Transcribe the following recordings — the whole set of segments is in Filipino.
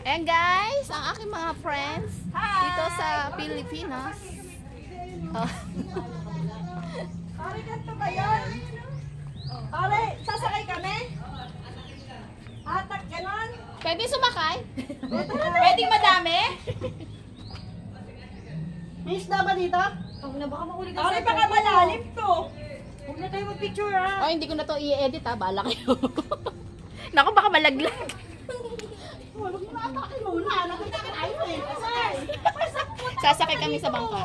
Ayan guys, ang aking mga friends dito sa Pilipinas. Pare, ganito ba yun? Pare, sasakay kami? Atak, ganon? Pwede sumakay? Pwedeng madami? May isda ba dito? Huwag na, baka mahuli ka Pare, baka malalim to. Huwag na tayo mag-picture ha. Oh, hindi ko na to i-edit ha, bahala kayo. Naku, baka malaglag. Huwag mo na atakin muna. Nakita ka tayo eh. Sasakay kami sa bangka.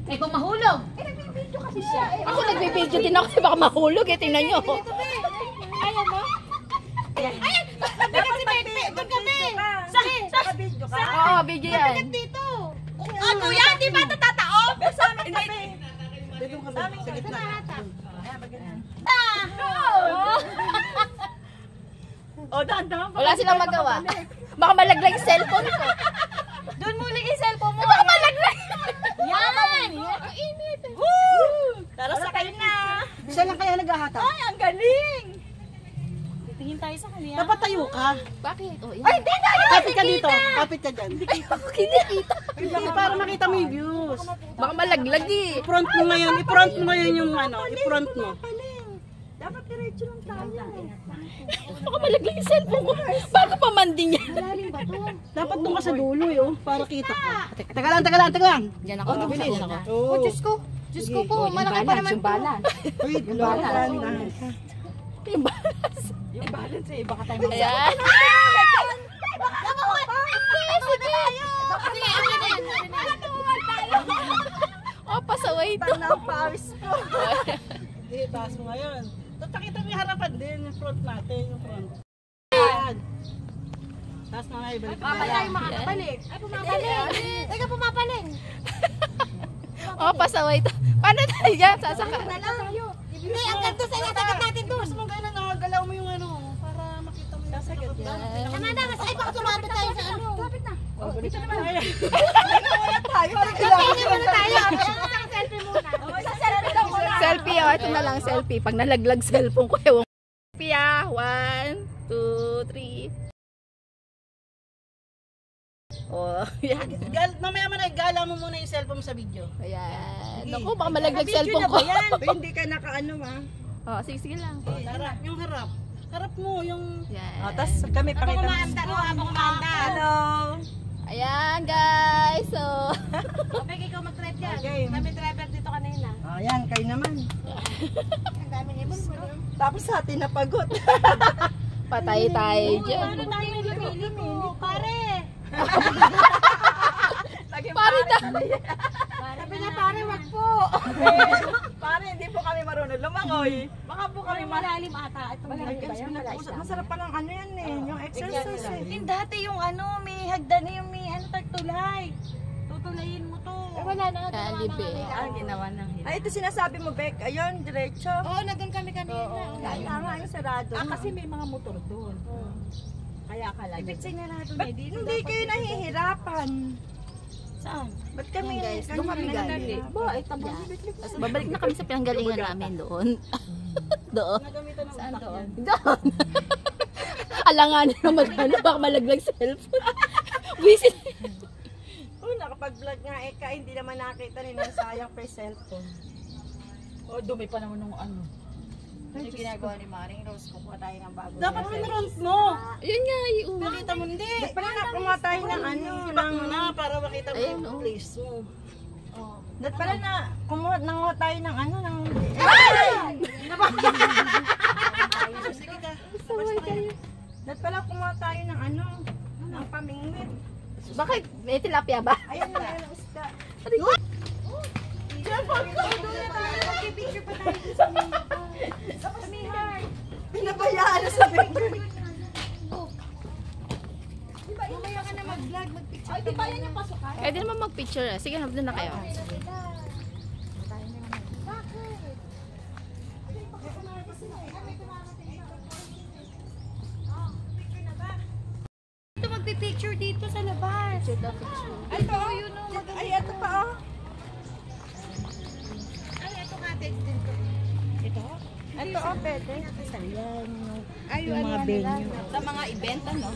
Eh kung mahulog. Nagbibidyo kasi siya. Ako nagbibideo din ako kasi baka mahulog eh, tingnan nyo. Ayan mo? Ayan. Dapat si Pepe. Doon kami. Sa video ka? Oo, video yan. Dito. Kuya, di ba ito tatao? Sa amin kami. Dito kami. Sa amin kami. Ayan, baganyan. O, dahan-dahan. Wala silang magawa. Baka malaglag yung cellphone ko. Doon muli yung cellphone mo. Baka malaglag. Yan! Init! Woo! Tara, sakay na! Siya lang kaya naghahata. Ay, ang galing! Tingin tayo sa kanya. Dapat tayo ka. Bakit? Oh, yan. Ay, di tayo! Kapit ka dito. Kapit ka dyan. Kinikita. Para makita mo yung views. Baka malaglag eh. I-front mo ngayon. I-front mo ngayon yung ano. I-front mo. Dapat diretso lang tayo. Baka malaglag yung cellphone ko. Bago pa manding yan. Malalim ba to? Dapat doon ka sa dulo yun. Para kita ka. Teka lang, teka lang, teka lang. Diyan ako. Diyan ako. Oh, Diyos ko. Diyos ko po. Malaki pa naman to. wait, yung balas. Yung balas. Yung balance eh. Baka tayo Ayan. Oh, pasaway ito. Ang pawis ko. Hindi, taas mo ngayon. Tapos nakita mo yung harapan din. Yung front natin. Yung front. Ayan. Taas mo ngayon. Balik ka. tayo makakabalik. Ay, pumapalik. Teka, pumapalik. Oh, pasaway ito. Paano tayo dyan? Sasaka. Hindi, ang ganda sa inasagat natin doon. Tapos mong kailan nakagalaw mo yung ano. Para makita mo yung sasagat. Tama na, mas ay baka sumabit tayo sa ano. Lapit na. Oh, balik ka naman. Tayo. Lapit muna tayo. Selfie muna. Selfie lang muna. Selfie, oh. Ito na lang selfie. Pag nalaglag cellphone ko, ewan. Selfie, ah. 1, 2, 3. Oh, yan. Mamaya man gala mo muna yung cellphone mo sa video. Ayan. Naku, baka malaglag cellphone ko. Hindi ka nakaano ah. Oh, sige lang. Harap, yung harap. Harap mo, yung... Yan. Tapos kami pakita mo. Habang kumanda. Hello. Ayan, guys. So, Pwede ikaw mag-drive dyan. Okay. Kami driver dito kanina. Ayan, kayo naman. Ang daming ibon mo. Tapos sa atin napagot. patay tayo dyan. Ano tayo lumili mo? Pare! Pare na. Sabi na pare, wag po. Pare, hindi po kami marunong lumangoy. Baka po kami Malalim ata. Ito malalim ba yan? Masarap pa ng ano yan eh, yung exercise eh. Yung dati yung ano, may hagdan yung may ano, tagtulay. Tutulayin mo to. Wala na. Kalibe. Ginawa ng Ay, ito sinasabi mo, Bek. Ayun, diretso. Oo, nandun kami kanina. Tama, yung sarado. Kasi may mga motor doon. Kaya akala. Ibig sinarado Ba't na dito. hindi kayo nahihirapan? Saan? Ba't kami, Guys, doon kami galing? Ba, ay tama. Tapos babalik na kami sa pinanggalingan namin doon. Doon. Saan doon? Doon. Alanganin na magano, baka malaglag cellphone. Visit. Oh, nakapag-vlog nga Eka, hindi naman nakita rin ang sayang per cellphone. Oh, dumi pa naman nung ano. Yung ginagawa ni Maring Rose, kukuha tayo ng bago. Dapat pinront mo. Yun nga, yung Makita mo, hindi. Ba't pala nakuha tayo ng ano, Iback mo na para makita mo Ayun, yung oh. place mo. Ba't pala na nanguha tayo ng ano, ng... Sige ka. Ba't pala kumuha tayo ng ano, ng pamingwit. bakit? May tilapia ba? Ayun na, ayun ang isda. Pinabayaan na sa picture. Mamaya ka na mag-vlog, mag-picture. Ay, di ba yan yung pasukan? Pwede naman mag-picture. Sige, doon na kayo. Ito magpipicture dito sa labas. Ay, ito, yun o. Ay, ito pa oh. Ay, ito cottage din ko. Ito? Ito oh, pwede. Ayan. Yung mga venue. Sa mga event, ano?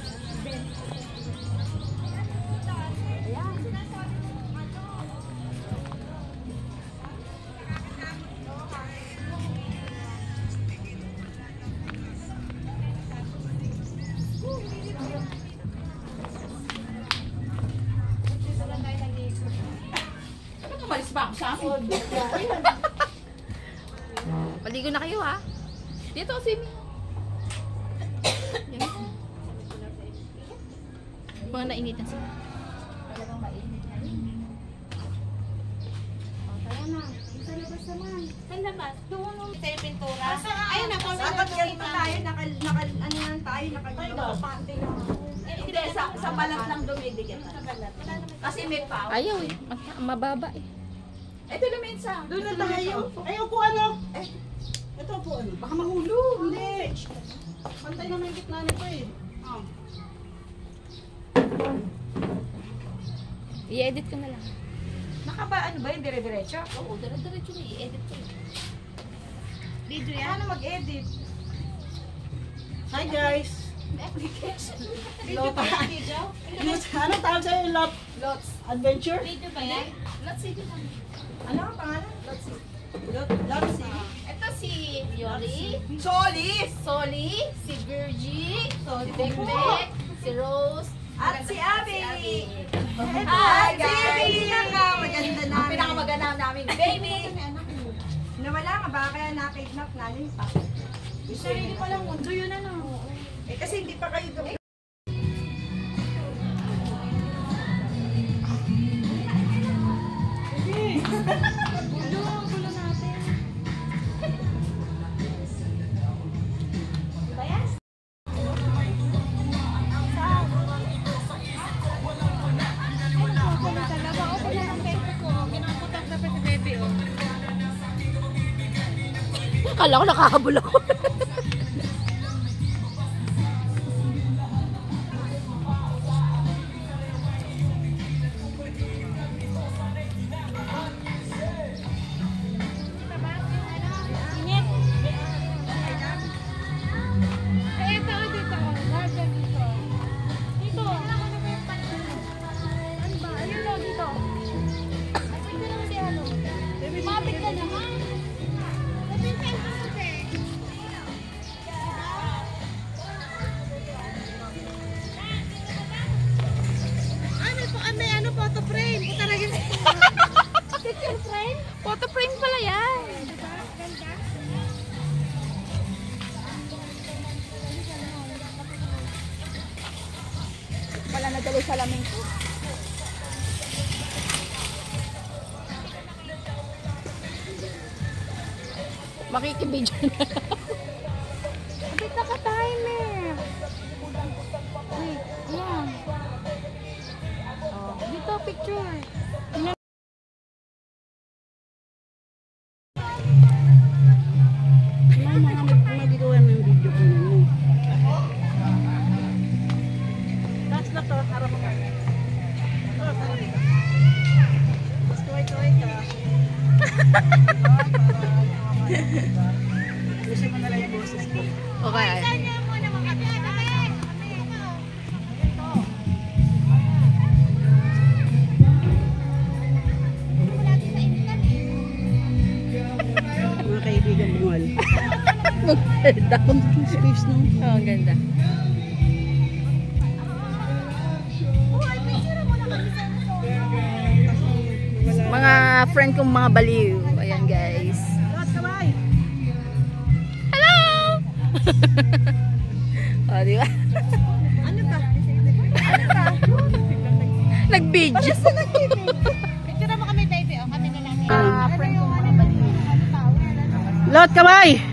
Umalis ba ako sa amin? Paligo na kayo, ha? Dito, Simi. Yan. Mga nainitan sila. Talagang mainit na yun. O, tara na. Sa labas naman. Sa labas? Doon sa yung pintura. Ayun na, kung Dapat ganito tayo, ano lang tayo, nakapante lang. Hindi, sa balat lang dumidikit. Kasi may pao. Ayaw eh. Mababa eh. Ito na minsan. Doon na tayo. Ay, upo ano? Ito po ano? Baka mahulog. Hindi. Pantay naman yung gitna nito eh. Oh. I-edit ko na lang. Nakaba, ano ba yung dire-diretso? Oo, dire-diretso na i-edit ko. Video yan? Paano mag-edit? Hi guys. Video ba yan? Ano tawag sa'yo? Lot Lots. Adventure? Video ba yan? Let's see ko lang. Ano ang pangalan? Lots. Ito si Yoli, Solis! Soli, si Virgie, si Bekbek, si Rose, At si Abby! Hi, guys! Maganda namin. Ang pinakamaganda namin, baby! Nawala nga ba? Kaya nakidnap namin pa. sarili pa lang mundo yun ano. Eh kasi hindi pa kayo doon. Gulo natin. Diba yan? Akala ko nakahabol ako. Photo frame pala yan. Wala na dali sa laming ko. Makikibidyo na. Abit naka-timer. Wait, yan. Oh, dito picture. Magagawa ng video ko yun. Tapos na to, harap ka. Tapos tuway-tuway ka. Gusto mo na lang yung boses ko. Okay. Mga kaibigan bungal. Maganda. Pumpkin space no? Oh, ang ganda. Mga friend kong mga baliw. Ayan guys. Lahat kaway! Hello! Oh, di ba? Ano ba? Nag-video. Picture mo kami baby, oh, kami na lang. Friend kong mga baliw. Lot kaway!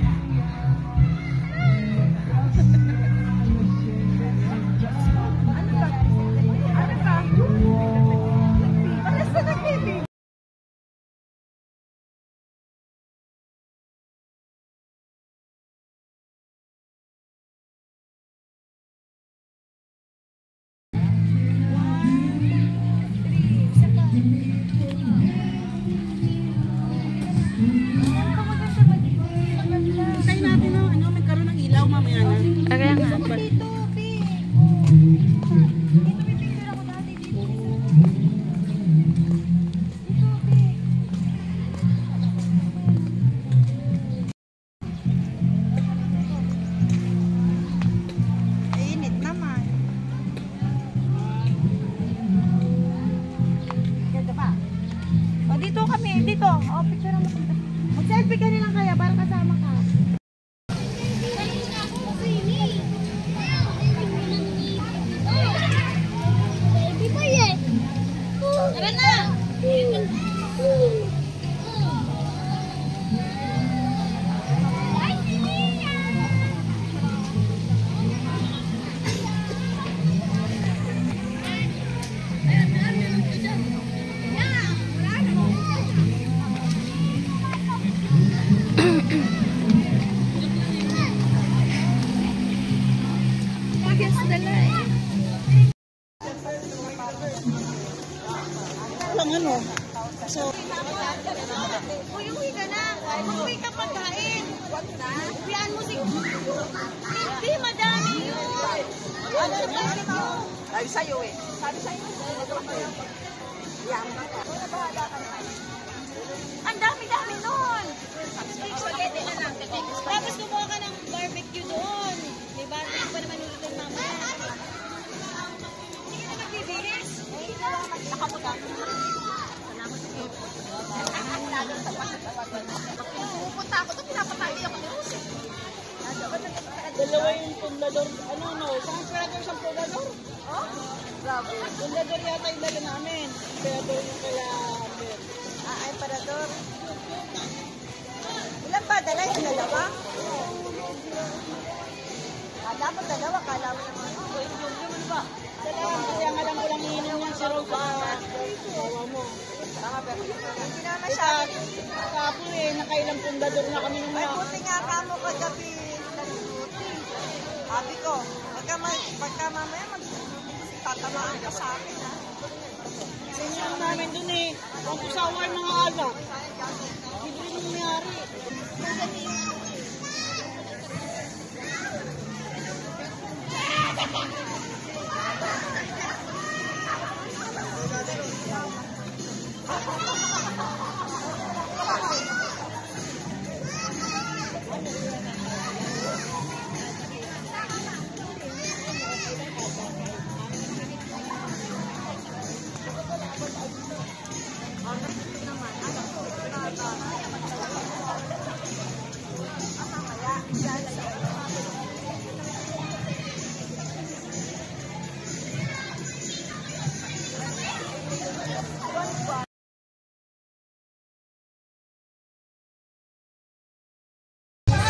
dito. Oh, picture mo. Mag-selfie ka nilang kaya para kasama ka. Tara na! Walang ano. So, Uy ka na. Uy ka pagkain. Wag na. Uwian mo si... Hindi, madami yun. Ano na bakit mo? Sabi sa'yo eh. Sabi sa'yo. Yan. Ang dami-dami nun. Spaghetti na lang. Tapos kumuha ka ng barbecue doon. Diba? Hindi pa naman ulitin mamaya. Hindi ka na magbibihis. Nakamutan. Pupunta ako doon, pinapatay ako ni Rose. dalawa yung pundador. Ano, no? Isang emperador, isang pundador. Oh? Bravo. Pundador yata yung dala namin. Emperador yung kaya Amber. Ay, parador. Ilan ba? Dala yung dalawa? Kala mo dalawa, kala mo naman. Yung ba? Kaya nga lang walang iinom yan si Rose. Tawa mo. Hindi na masyado. Kapon eh, nakailang pundador na kami nung Ay, mga. buti nga kamo kagabi. Sabi ko, pagka mamaya tatamaan ka sa akin, ha? Sinyang namin dun eh. Kung kusawar mga alak. Hindi rin nangyari.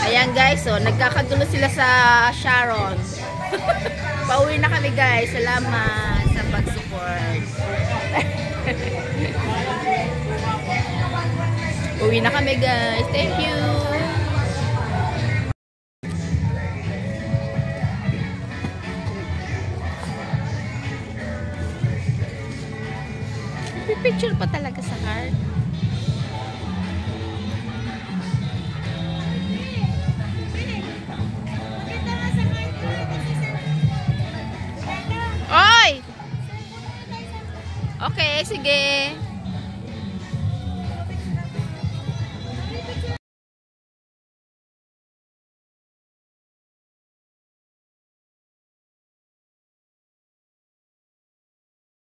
Ayan guys, so nagkakagulo sila sa Sharon. Pauwi na kami guys. Salamat sa pag-support. Uwi na kami guys. Thank you. Picture pa talaga sa card. Oy! Okay, sige.